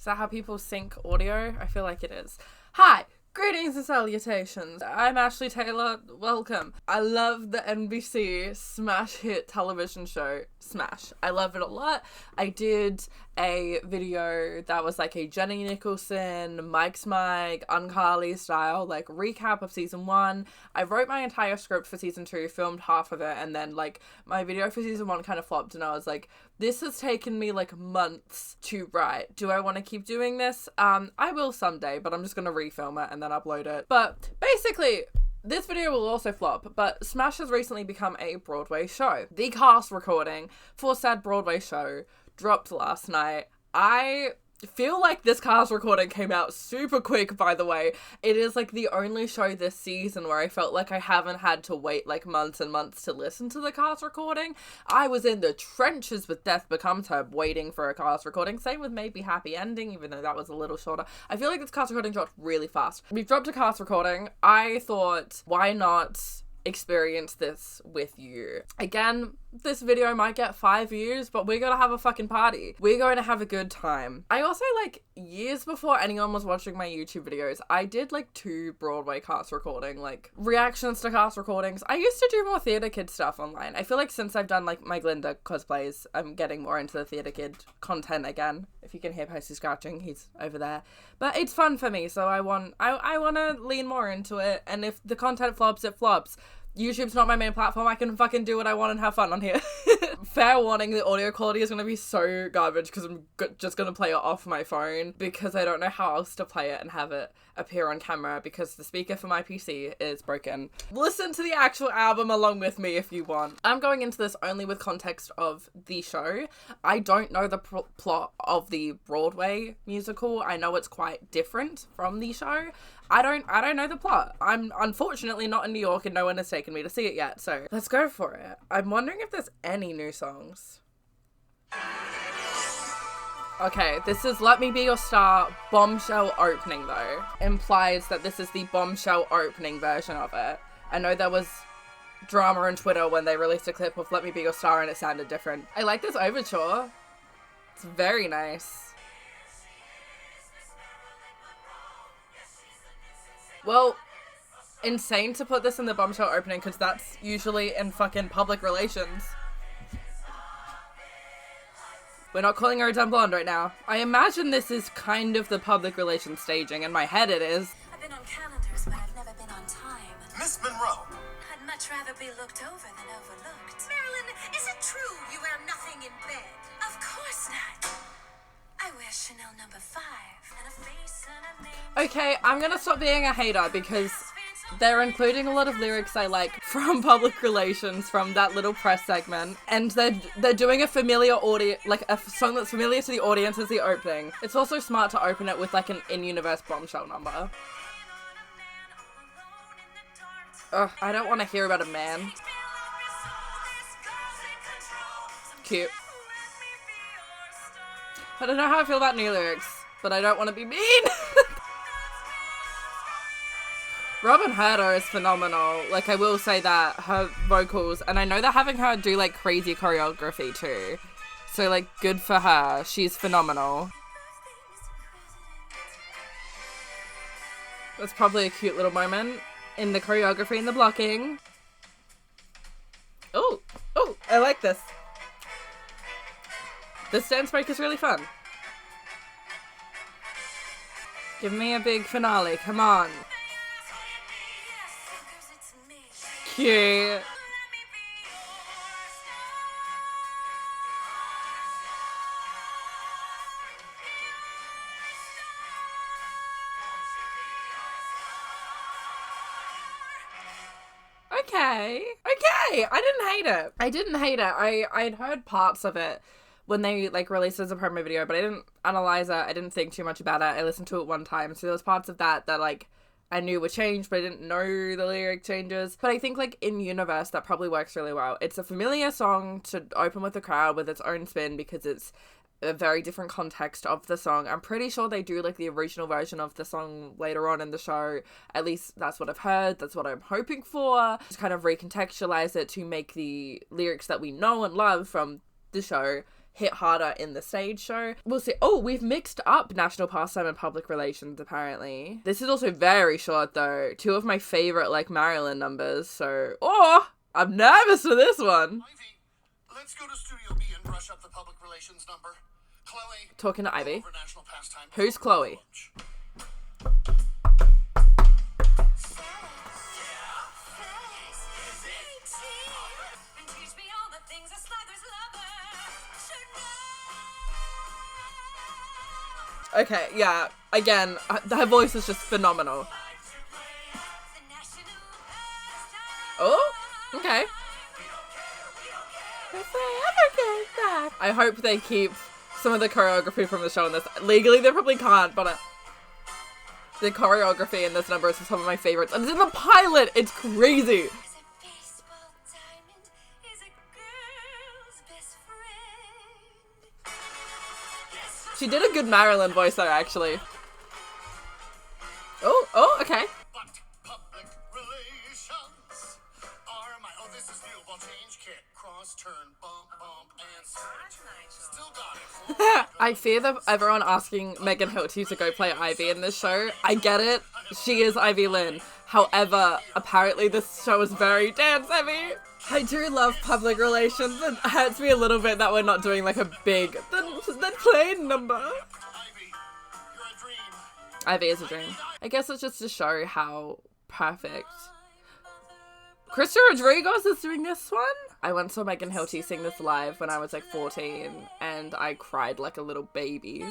Is that how people sync audio? I feel like it is. Hi! Greetings and salutations. I'm Ashlee Tayla. Welcome. I love the NBC smash hit television show, Smash. I love it a lot. I did a video that was like a Jenny Nicholson, Mike's Mike, Uncarly style, like recap of season 1. I wrote my entire script for season 2, filmed half of it, and then like my video for season 1 kind of flopped, and I was like, this has taken me like months to write. Do I want to keep doing this? I will someday, but I'm just going to refilm it and then upload it. But basically, this video will also flop, but Smash has recently become a Broadway show. The cast recording for said Broadway show dropped last night. I feel like this cast recording came out super quick, by the way. It is like the only show this season where I felt like I haven't had to wait like months and months to listen to the cast recording. I was in the trenches with Death Becomes Her waiting for a cast recording. Same with Maybe Happy Ending, even though that was a little shorter. I feel like this cast recording dropped really fast. We've dropped a cast recording. I thought, why not experience this with you? Again, this video might get 5 views, but we're gonna have a fucking party. We're going to have a good time. I also, like, years before anyone was watching my YouTube videos, I did like 2 Broadway cast recording, like reactions to cast recordings. I used to do more theater kid stuff online. I feel like since I've done like my Glinda cosplays, I'm getting more into the theater kid content again. If you can hear Percy scratching, he's over there. But it's fun for me, so I want to lean more into it, and if the content flops, it flops. YouTube's not my main platform. I can fucking do what I want and have fun on here. Fair warning, the audio quality is going to be so garbage because I'm just going to play it off my phone because I don't know how else to play it and have it appear on camera because the speaker for my PC is broken. Listen to the actual album along with me if you want. I'm going into this only with context of the show. I don't know the plot of the Broadway musical. I know it's quite different from the show. I don't know the plot. I'm unfortunately not in New York and no one has taken me to see it yet, so let's go for it. I'm wondering if there's any new songs. Okay, this is Let Me Be Your Star bombshell opening though. Implies that this is the bombshell opening version of it. I know there was drama on Twitter when they released a clip of Let Me Be Your Star and it sounded different. I like this overture. It's very nice. Well, insane to put this in the bombshell opening because that's usually in fucking public relations. We're not calling her a dumb blonde right now. I imagine this is kind of the public relations staging. In my head it is. I've been on calendars, but I've never been on time. Miss Monroe. I'd much rather be looked over than overlooked. Marilyn, is it true you wear nothing in bed? Of course not. I wear Chanel No. 5 and a face and a name. Okay, I'm gonna stop being a hater because they're including a lot of lyrics I like from public relations, from that little press segment, and they're doing a familiar like a song that's familiar to the audience as the opening. It's also smart to open it with like an in-universe bombshell number. Ugh, I don't want to hear about a man. Cute. I don't know how I feel about new lyrics, but I don't want to be mean. Robin Herder is phenomenal. Like, I will say that. Her vocals, and I know they're having her do, like, crazy choreography, too. So, like, good for her. She's phenomenal. That's probably a cute little moment in the choreography and the blocking. Oh, I like this. This dance break is really fun. Give me a big finale, come on. Cute. Okay, I didn't hate it. I'd heard parts of it when they like released it as a promo video, but I didn't analyze it. I didn't think too much about it. I listened to it one time, so there was parts of that like I knew were changed, but I didn't know the lyric changes. But I think like in universe that probably works really well. It's a familiar song to open with the crowd with its own spin because it's a very different context of the song. I'm pretty sure they do like the original version of the song later on in the show. At least that's what I've heard. That's what I'm hoping for. Just kind of recontextualize it to make the lyrics that we know and love from the show hit harder in the stage show. We'll see. Oh, we've mixed up national pastime and public relations, apparently. This is also very short, though. 2 of my favorite, like, Marilyn numbers, so... Oh! I'm nervous for this one. Ivy, let's go to Studio B and brush up the public relations number. Chloe. Talking to Ivy. Over national pastime. Who's Chloe? Okay, yeah. Again, her voice is just phenomenal. Oh, okay. I hope they keep some of the choreography from the show in this. Legally, they probably can't, but the choreography in this number is some of my favorites. And it's in the pilot! It's crazy! She did a good Marilyn voice though, actually. Oh, okay. But public relations are my... Oh, this is new. Well, change, kick, cross, turn, bump, and switch. Still got it. I fear that everyone asking Megan Hilty to go play Ivy in this show. I get it. She is Ivy Lynn. However, apparently this show is very dance heavy. I do love public relations. It hurts me a little bit that we're not doing like a big the plain number. Ivy, you're a dream. Ivy is a dream. I guess it's just to show how perfect. Krista Rodriguez is doing this one. I once saw Megan Hilty sing this live when I was like 14 and I cried like a little baby.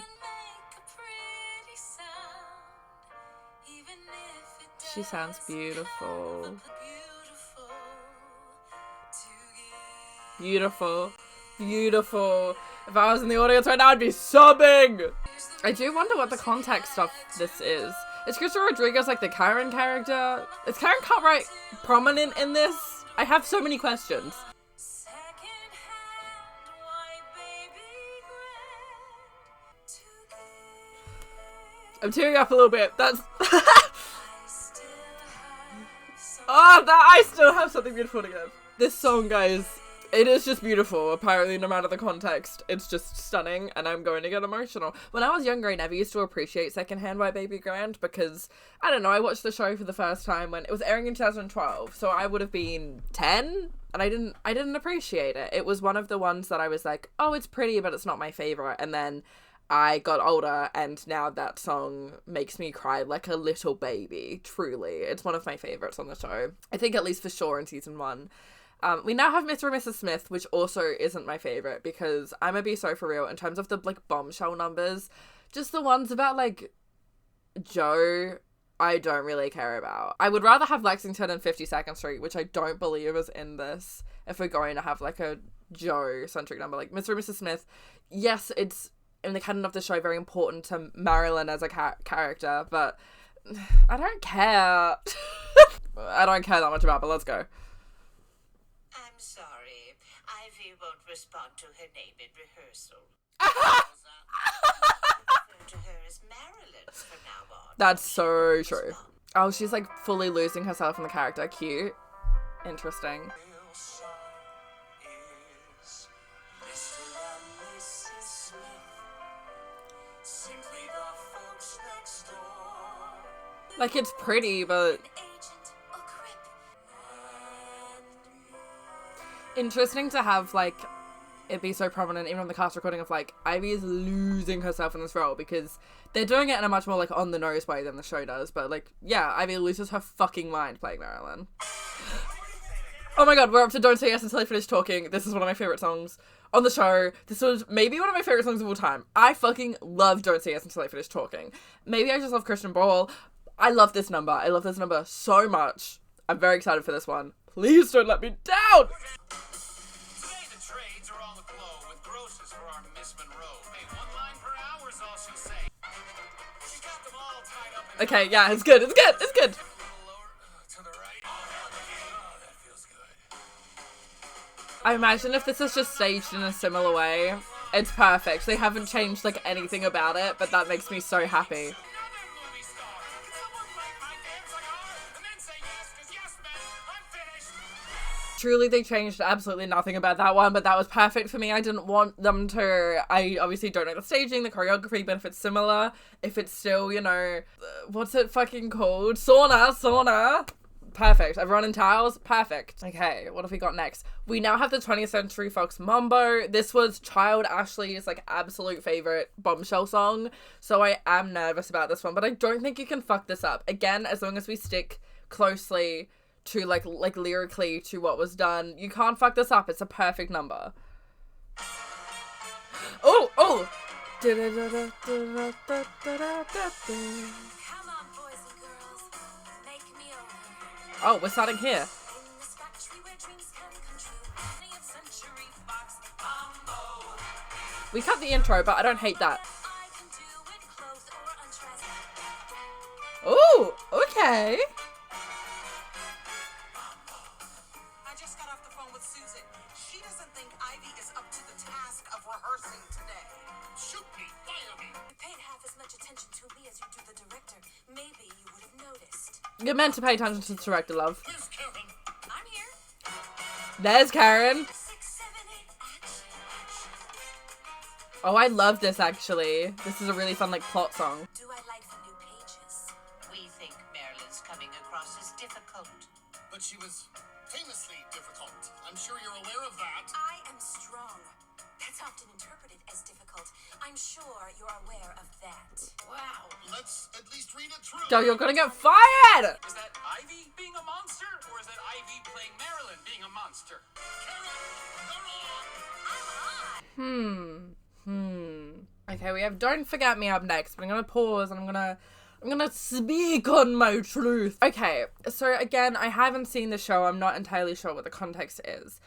She sounds beautiful. Beautiful. Beautiful. If I was in the audience right now, I'd be sobbing. I do wonder what the context of this is. Is Krista Rodriguez like the Karen character? Is Karen Cartwright prominent in this? I have so many questions. I'm tearing up a little bit. That's... Oh, that I still have something beautiful to give. This song, guys, it is just beautiful. Apparently, no matter the context, it's just stunning, and I'm going to get emotional. When I was younger, I never used to appreciate Secondhand by Baby Grand because, I don't know, I watched the show for the first time when it was airing in 2012, so I would have been 10, and I didn't appreciate it. It was one of the ones that I was like, oh, it's pretty, but it's not my favorite, and then I got older, and now that song makes me cry like a little baby, truly. It's one of my favorites on the show. I think at least for sure in season 1. We now have Mr. and Mrs. Smith, which also isn't my favorite because I'm gonna be so for real in terms of the like bombshell numbers. Just the ones about like Joe, I don't really care about. I would rather have Lexington and 52nd Street, which I don't believe is in this, if we're going to have like a Joe-centric number. Like Mr. and Mrs. Smith, yes, it's in the canon of the show very important to Marilyn as a character, but I don't care. I don't care that much about it, but let's go. I'm sorry. Ivy won't respond to her name in rehearsal. Refer to her as Marilyn from now on. That's so true. Oh, she's like fully losing herself in the character. Cute. Interesting. Like, it's pretty, but... Interesting to have, like, it be so prominent, even on the cast recording of, like, Ivy is losing herself in this role, because they're doing it in a much more, like, on-the-nose way than the show does, but, like, yeah, Ivy loses her fucking mind playing Marilyn. Oh my god, we're up to Don't Say Yes Until I Finish Talking. This is one of my favourite songs on the show. This was maybe one of my favourite songs of all time. I fucking love Don't Say Yes Until I Finish Talking. Maybe I just love Christian Ball. I love this number. I love this number so much. I'm very excited for this one. Please don't let me down! Today the trades are all aglow with grosses for our Miss Monroe. Hey, 1 line per hour is all she'll say. She got them all tied up in... Okay, yeah, it's good, it's good, it's good. A little lower, to the right. Oh, that feels good. I imagine if this is just staged in a similar way, it's perfect. They haven't changed, like, anything about it, but that makes me so happy. Truly, they changed absolutely nothing about that one, but that was perfect for me. I didn't want them to, I obviously don't know the staging, the choreography, but if it's similar, if it's still, you know, what's it fucking called? Sauna. Perfect. Everyone in towels? Perfect. Okay, what have we got next? We now have the 20th Century Fox Mambo. This was child Ashlee's, like, absolute favorite bombshell song, so I am nervous about this one, but I don't think you can fuck this up. Again, as long as we stick closely to, like lyrically to what was done, you can't fuck this up. It's a perfect number. Oh! Come on, boys and girls, make me over. Oh, we're starting here. In this factory where dreams can come true. 20th Century Fox Mambo. We cut the intro, but I don't hate that. I can do it clothed or undressed. Oh, okay. I just got off the phone with Susan. She doesn't think Ivy is up to the task of rehearsing today. Shoot me, fire me. You paid half as much attention to me as you do the director. Maybe you would have noticed. You're meant to pay attention to the director, love. Where's Karen? I'm here. There's Karen. 6, 7, 8, action. Oh, I love this, actually. This is a really fun, like, plot song. Do I like the new pages? We think Marilyn's coming across as difficult. But she was famously difficult. I'm sure you're aware of that. I am strong. That's often interpreted as difficult. I'm sure you're aware of that. Wow. Let's at least read it through. Yo, you're gonna get fired! Is that Ivy being a monster, or is that Ivy playing Marilyn being a monster? Karen, they're on. Okay, we have Don't Forget Me up next, but I'm gonna pause and I'm gonna speak on my truth. Okay, so again, I haven't seen the show. I'm not entirely sure what the context is.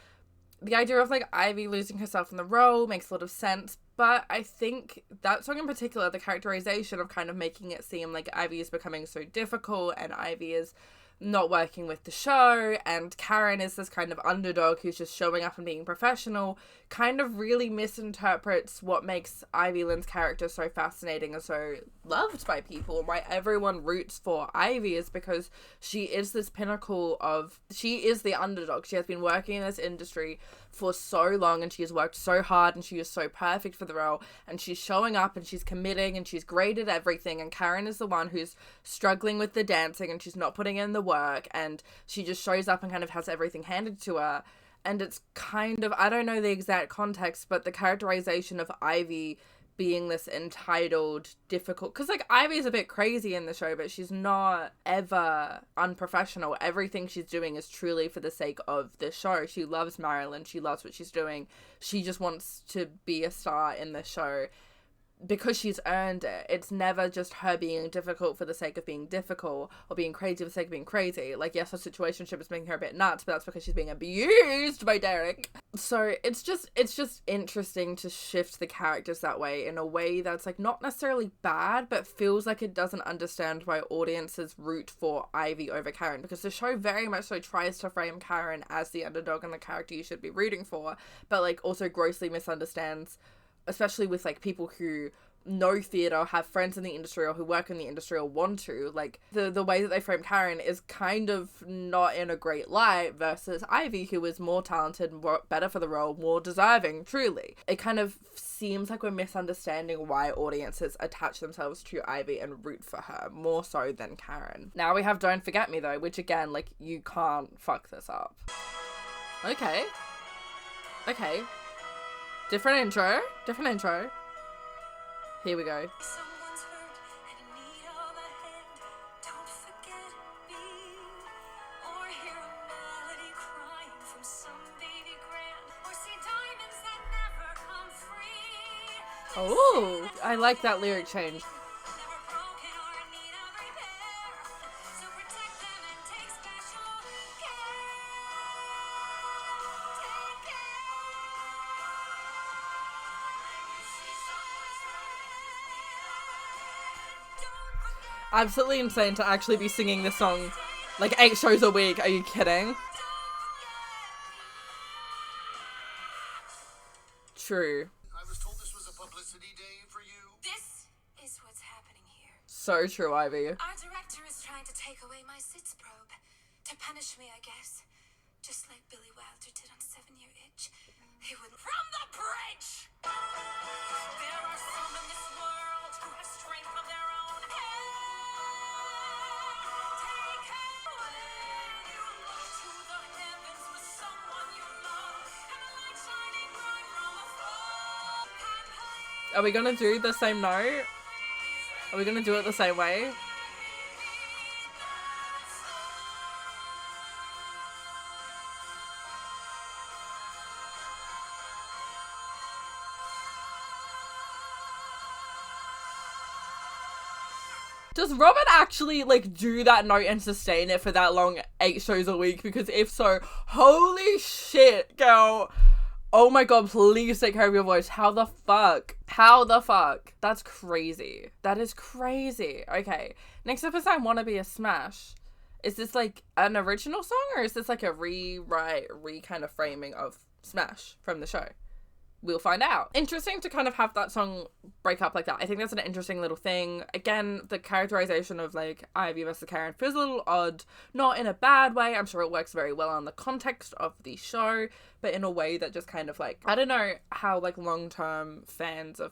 The idea of, like, Ivy losing herself in the role makes a lot of sense, but I think that song in particular, the characterization of kind of making it seem like Ivy is becoming so difficult and Ivy is not working with the show and Karen is this kind of underdog who's just showing up and being professional, kind of really misinterprets what makes Ivy Lynn's character so fascinating and so loved by people, and why everyone roots for Ivy is because she is this pinnacle of, she is the underdog. She has been working in this industry for so long and she has worked so hard and she is so perfect for the role and she's showing up and she's committing and she's great at everything, and Karen is the one who's struggling with the dancing and she's not putting in the work and she just shows up and kind of has everything handed to her. And it's kind of, I don't know the exact context, but the characterization of Ivy being this entitled, difficult, because, like, Ivy's a bit crazy in the show, but she's not ever unprofessional. Everything she's doing is truly for the sake of the show. She loves Marilyn. She loves what she's doing. She just wants to be a star in the show because she's earned it. It's never just her being difficult for the sake of being difficult or being crazy for the sake of being crazy. Like, yes, her situationship is making her a bit nuts, but that's because she's being abused by Derek. So it's just interesting to shift the characters that way in a way that's, like, not necessarily bad, but feels like it doesn't understand why audiences root for Ivy over Karen, because the show very much so tries to frame Karen as the underdog and the character you should be rooting for, but, like, also grossly misunderstands, especially with, like, people who know theatre, have friends in the industry or who work in the industry or want to, like, the way that they frame Karen is kind of not in a great light versus Ivy, who is more talented, more better for the role, more deserving, truly. It kind of seems like we're misunderstanding why audiences attach themselves to Ivy and root for her more so than Karen. Now we have Don't Forget Me though, which again, like, you can't fuck this up. Okay. Different intro. Here we go. Someone's hurt and in need of a hand. Don't forget me. Or hear a melody crying from some baby grand. Or see diamonds that never come free. Oh, I like that lyric change. Never broken or in need of repair. So protect them and take special care. Take care. You see someone's hurt and in need of a hand. Don't forget. Absolutely insane to actually be singing this song like 8 shows a week. Are you kidding? True. I was told this was a publicity day for you. This is what's happening here. So true, Ivy. Our director is trying to take away my SITS probe. To punish me, I guess. Just like Billy Wilder did on 7-Year Itch. He would From the bridge! There are some in this world who have strength of their own. Take it away. You look to the heavens with someone you love, and a light shining bright from afar. Are we gonna do the same note? Are we gonna do it the same way? Does Robin actually, like, do that note and sustain it for that long, 8 shows a week? Because if so, holy shit, girl. Oh my god, please take care of your voice. How the fuck? How the fuck? That's crazy. That is crazy. Okay, next up is I Wanna Be a Smash. Is this, like, an original song, or is this, like, a kind of framing of Smash from the show? We'll find out. Interesting to kind of have that song break up like that. I think that's an interesting little thing. Again, the characterization of, like, Ivy versus Karen feels a little odd. Not in a bad way. I'm sure it works very well on the context of the show, but in a way that just kind of, like, I don't know how, like, long-term fans of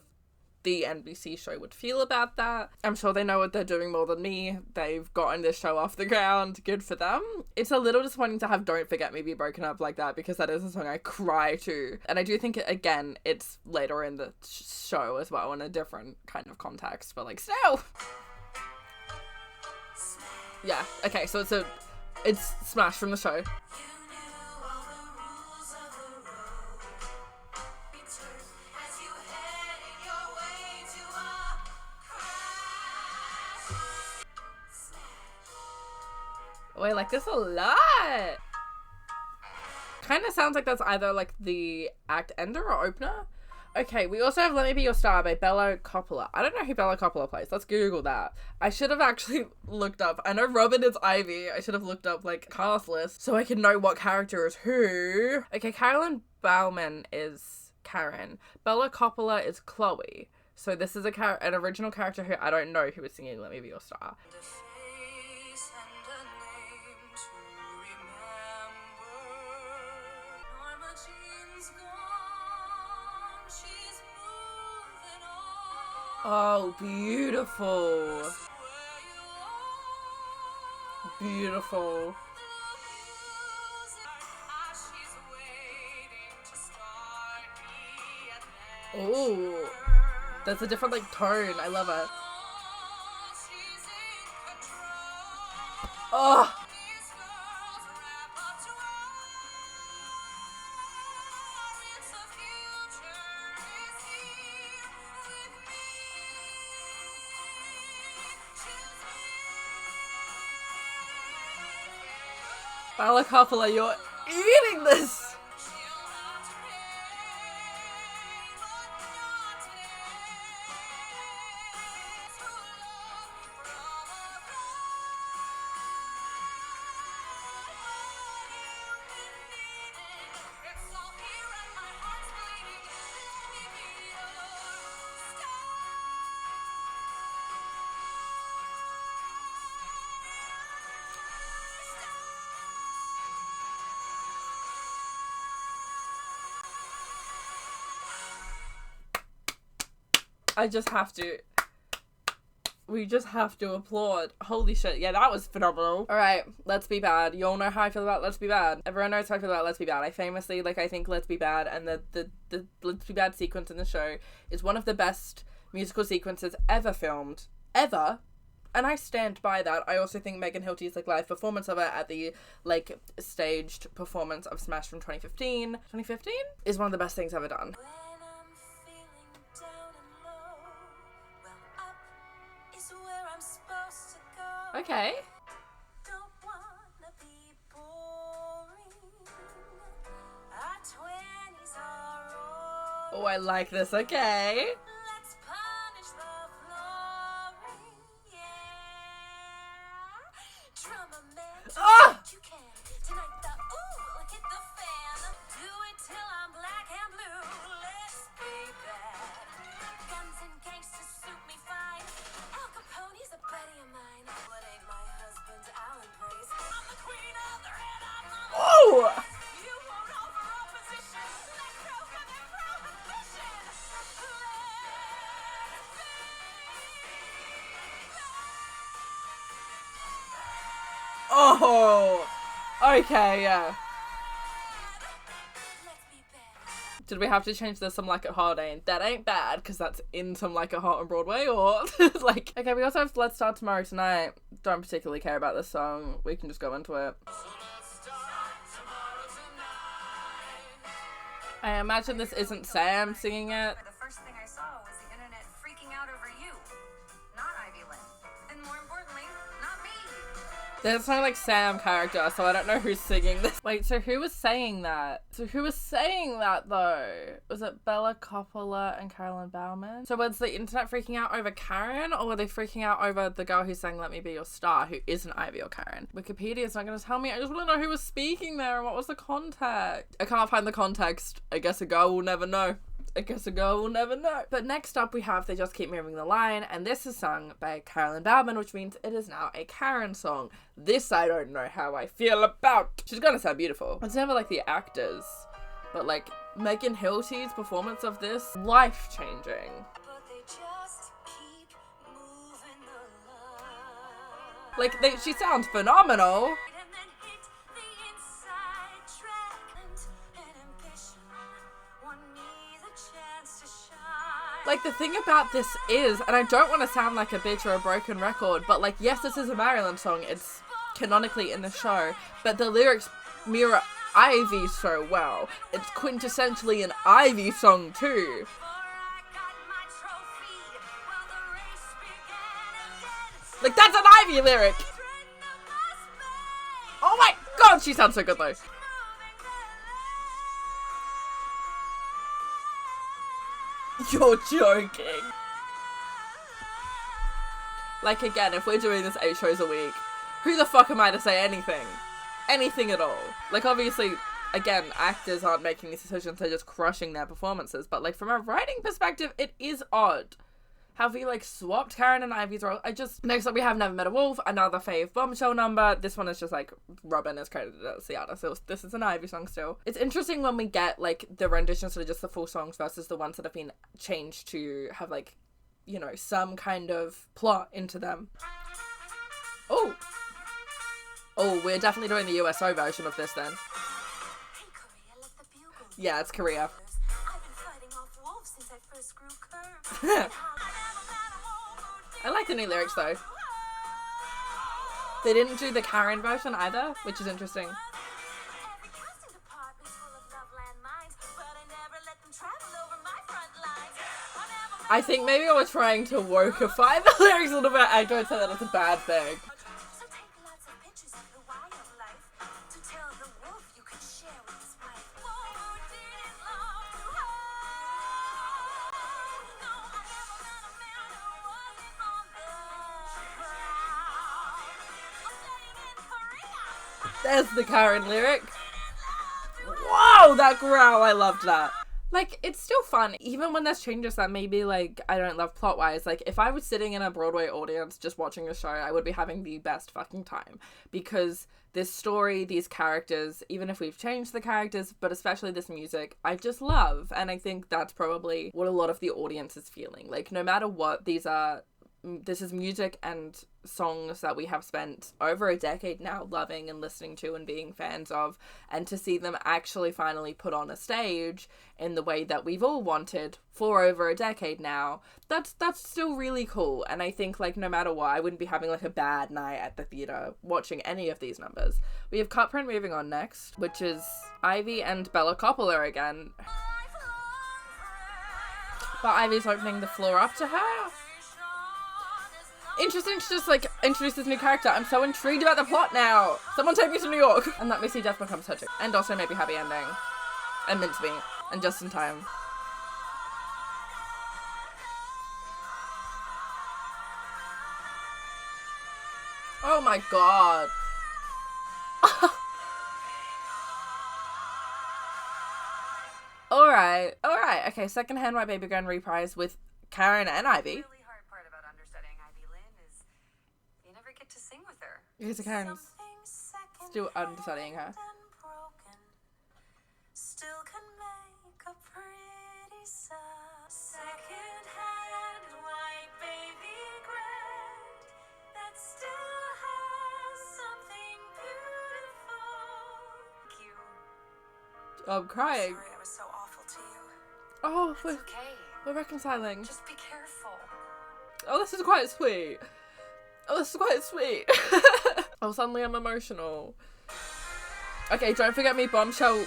the NBC show would feel about that. I'm sure they know what they're doing more than me. They've gotten this show off the ground. Good for them. It's a little disappointing to have Don't Forget Me be broken up like that, because that is a song I cry to. And I do think, again, it's later in the show as well in a different kind of context, but, like, still. Yeah, okay, so it's Smash from the show. Oh, I like this a lot. Kind of sounds like that's either, like, the act ender or opener. Okay, we also have Let Me Be Your Star by Bella Coppola. I don't know who Bella Coppola plays. Let's Google that. I should have actually looked up. I know Robin is Ivy. I should have looked up, like, cast list so I can know what character is who. Okay, Carolyn Bauman is Karen. Bella Coppola is Chloe. So this is an original character who I don't know who is singing Let Me Be Your Star. Oh, beautiful. Beautiful. Oh, that's a different, like, tone. I love it. Oh. Bella Coppola, you're eating this! We just have to applaud. Holy shit. Yeah, that was phenomenal. Alright, Let's Be Bad. You all know how I feel about Let's Be Bad. Everyone knows how I feel about Let's Be Bad. I famously, like, I think Let's Be Bad and the Let's Be Bad sequence in the show is one of the best musical sequences ever filmed. Ever. And I stand by that. I also think Megan Hilty's, like, live performance of it at the, like, staged performance of Smash from 2015 is one of the best things ever done. Okay. Oh, I like this. Okay. Ah! Oh! Oh, okay, yeah. Did we have to change the Some Like It Hot Ain't That Ain't Bad because that's in Some Like It Hot on Broadway, or like, okay, we also have Let's Start Tomorrow Tonight. Don't particularly care about this song. We can just go into it. I imagine this isn't Sam singing it. The first thing I saw was the internet freaking out over you, not Ivy Lynn. And more importantly, not me. There's no like Sam character, so I don't know who's singing this. Wait, so who was saying that? So who was saying that though? Was it Bella Coppola and Carolyn Bauman? So was the internet freaking out over Karen, or were they freaking out over the girl who sang Let Me Be Your Star, who isn't Ivy or Karen? Wikipedia's not gonna tell me. I just want to know who was speaking there and what was the context. I can't find the context. I guess a girl will never know. I guess a girl will never know. But next up we have They Just Keep Moving the Line, and this is sung by Carolyn Bauman, which means it is now a Karen song. This I don't know how I feel about. She's gonna sound beautiful. It's never like the actors, but like Megan Hilty's performance of this, life-changing. But they just keep moving the line. Like, she sounds phenomenal. And then hit the inside track. And ambition won me the chance to shine. Like, the thing about this is, and I don't want to sound like a bitch or a broken record, but like, yes, this is a Marilyn song. It's canonically in the show, but the lyrics mirror Ivy so well. It's quintessentially an Ivy song too. Like, that's an Ivy lyric. Oh my god, she sounds so good though. You're joking. Like, again, if we're doing this 8 shows a week, who the fuck am I to say anything? Anything at all. Like, obviously, again, actors aren't making these decisions, they're just crushing their performances, but like, from a writing perspective, it is odd. Have we like swapped Karen and Ivy's role? Next up we have Never Met a Wolf, another fave bombshell number. This one is just like Robin is credited as the artist, so this is an Ivy song still. It's interesting when we get like the renditions that are just the full songs versus the ones that have been changed to have like, you know, some kind of plot into them. Oh, we're definitely doing the USO version of this then. Hey, Korea, let the bugle. Yeah, it's Korea. I've been fighting off wolves since I first grew curves. I like the new lyrics though. They didn't do the Karen version either, which is interesting. Every casting department's full of love landmines, but I never let them travel over my front lines. I think maybe I was trying to wokeify the lyrics a little bit. I don't say that it's a bad thing. So take lots of pictures of the wildlife to tell the wolf you can share with his wife. Whoa, didn't love to hold. No, I never met a man who wasn't on the prowl. I'm staying in Korea. There's the Karen lyric. Whoa, that growl, I loved that. Like, it's still fun, even when there's changes that maybe, like, I don't love plot-wise. Like, if I was sitting in a Broadway audience just watching a show, I would be having the best fucking time. Because this story, these characters, even if we've changed the characters, but especially this music, I just love. And I think that's probably what a lot of the audience is feeling. Like, no matter what, this is music and songs that we have spent over a decade now loving and listening to and being fans of, and to see them actually finally put on a stage in the way that we've all wanted for over a decade now, that's still really cool. And I think, like, no matter what, I wouldn't be having like a bad night at the theater watching any of these numbers. We have Cut Print moving on next, which is Ivy and Bella Coppola again, but Ivy's opening the floor up to her. Interesting to just like introduce this new character. I'm so intrigued about the plot now. Someone take me to New York. And let me see Death Becomes Her. And also maybe happy ending. And meant to be. And just in time. Oh my god. Alright. Okay, Secondhand White Baby Gun reprise with Karen and Ivy. The really hard part about understudying Ivy Lynn is you never get to sing with her. Because Karen's still understudying her. Still can make a pretty sound. Second-hand white baby grand that still has something I'm crying. Sorry I was so awful to you. Oh, It's okay. we're reconciling. Just be careful. Oh, this is quite sweet. Oh, this is quite sweet. Oh, suddenly I'm emotional. Okay, don't forget me bombshell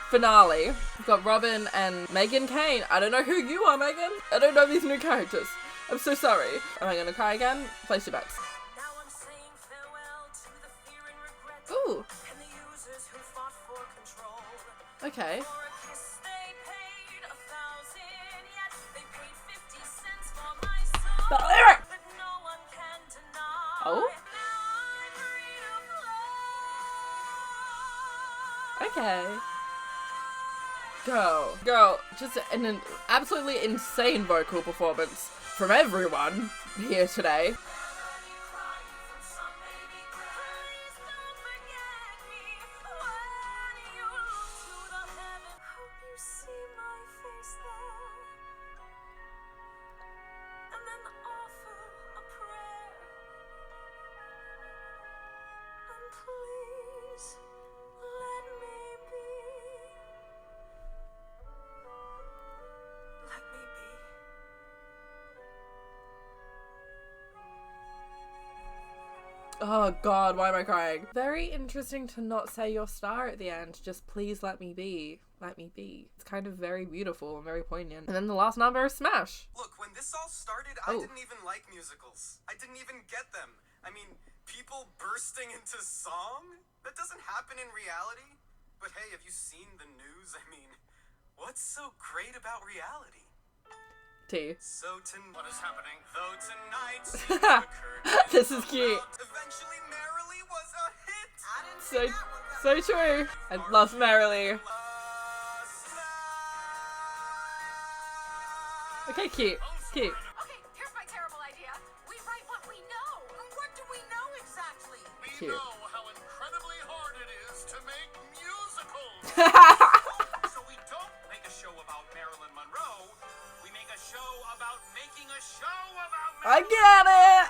finale. We've got Robin and Megan Kane. I don't know who you are, Megan. I don't know these new characters. I'm so sorry. Am I gonna cry again? Place your bets. Now I'm saying farewell to the fear and regret Ooh, and the users who fought for control. okay. For a kiss they paid 1,000, yet they paid 50 cents for my soul. The lyric! But no one can deny. Oh? Now I'm free to fly. Okay. Girl, just an absolutely insane vocal performance from everyone here today. Oh god, why am I crying? Very interesting to not say your star at the end. Just please let me be. Let me be. It's kind of very beautiful and very poignant. And then the last number is Smash. Look, when this all started, Oh. I didn't even like musicals. I didn't even get them. I mean, people bursting into song? That doesn't happen in reality. But hey, have you seen the news? I mean, what's so great about reality? T. So what is happening? Though tonight occurred. This is cute. Eventually, Merrily was a hit. I didn't So, see that one so true. I love Merrily. Okay, cute. Cute. Okay, here's my terrible idea. We write what we know. What do we know exactly? We Cute. know how incredibly hard it is to make musicals. So we don't make a show about Marilyn Monroe. We make a show about making a show about I get it.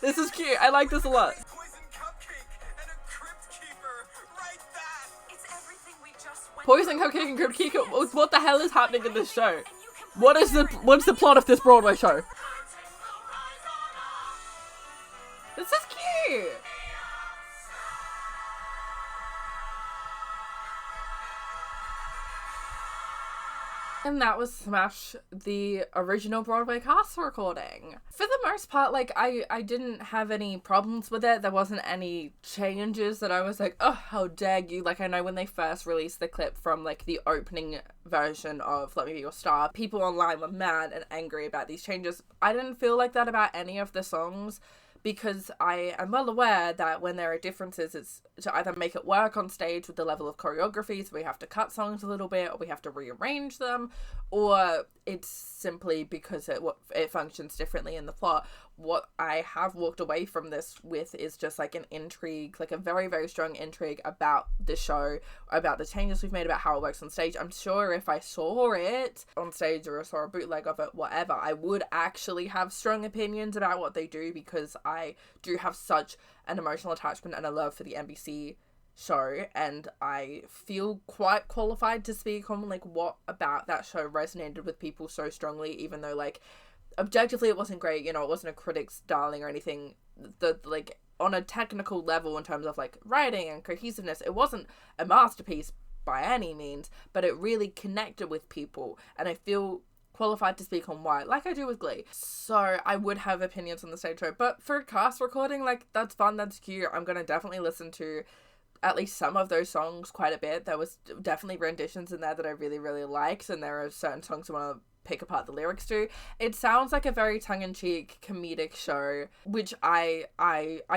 This is cute. I like this a lot. Poison cupcake and a crypt keeper. Write that. It's everything we just went Poison Cupcake and Crypt Keeper. What the hell is happening in this show? What's the plot of this Broadway show? This is cute. And that was Smash, the original Broadway cast recording. For the most part, like, I didn't have any problems with it. There wasn't any changes that I was like, oh, how dare you. Like, I know when they first released the clip from, like, the opening version of Let Me Be Your Star, people online were mad and angry about these changes. I didn't feel like that about any of the songs, because I am well aware that when there are differences, it's to either make it work on stage with the level of choreography, so we have to cut songs a little bit, or we have to rearrange them, or it's simply because it functions differently in the plot. What I have walked away from this with is just like an intrigue, like a very, very strong intrigue about the show, about the changes we've made, about how it works on stage. I'm sure if I saw it on stage or saw a bootleg of it, whatever, I would actually have strong opinions about what they do, because I do have such an emotional attachment and a love for the NBC show, and I feel quite qualified to speak on like what about that show resonated with people so strongly, even though like objectively it wasn't great, you know, it wasn't a critic's darling or anything. The like on a technical level in terms of like writing and cohesiveness, it wasn't a masterpiece by any means, but it really connected with people, and I feel qualified to speak on why, like I do with Glee. So I would have opinions on the stage show, but for a cast recording, like, that's fun, that's cute. I'm gonna definitely listen to at least some of those songs quite a bit. There was definitely renditions in there that I really, really liked, and there are certain songs I want to pick apart the lyrics to. It sounds like a very tongue-in-cheek comedic show, which I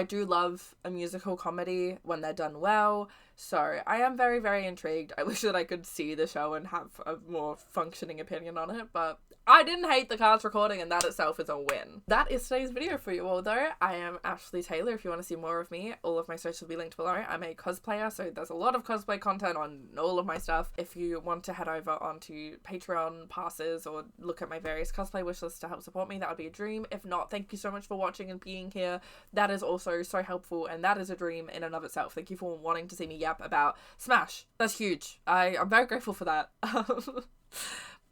do love a musical comedy when they're done well. So I am very, very intrigued. I wish that I could see the show and have a more functioning opinion on it, but I didn't hate the cast recording, and that itself is a win. That is today's video for you all, though. I am Ashlee Tayla. If you want to see more of me, all of my socials will be linked below. I'm a cosplayer, so there's a lot of cosplay content on all of my stuff. If you want to head over onto Patreon passes or look at my various cosplay wish lists to help support me, that would be a dream. If not, thank you so much for watching and being here. That is also so helpful, and that is a dream in and of itself. Thank you for wanting to see me yap about Smash. That's huge. I'm very grateful for that.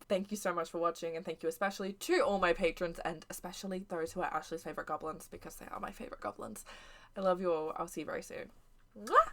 Thank you so much for watching, and thank you especially to all my patrons, and especially those who are Ashlee's favourite goblins, because they are my favourite goblins. I love you all. I'll see you very soon. Mwah!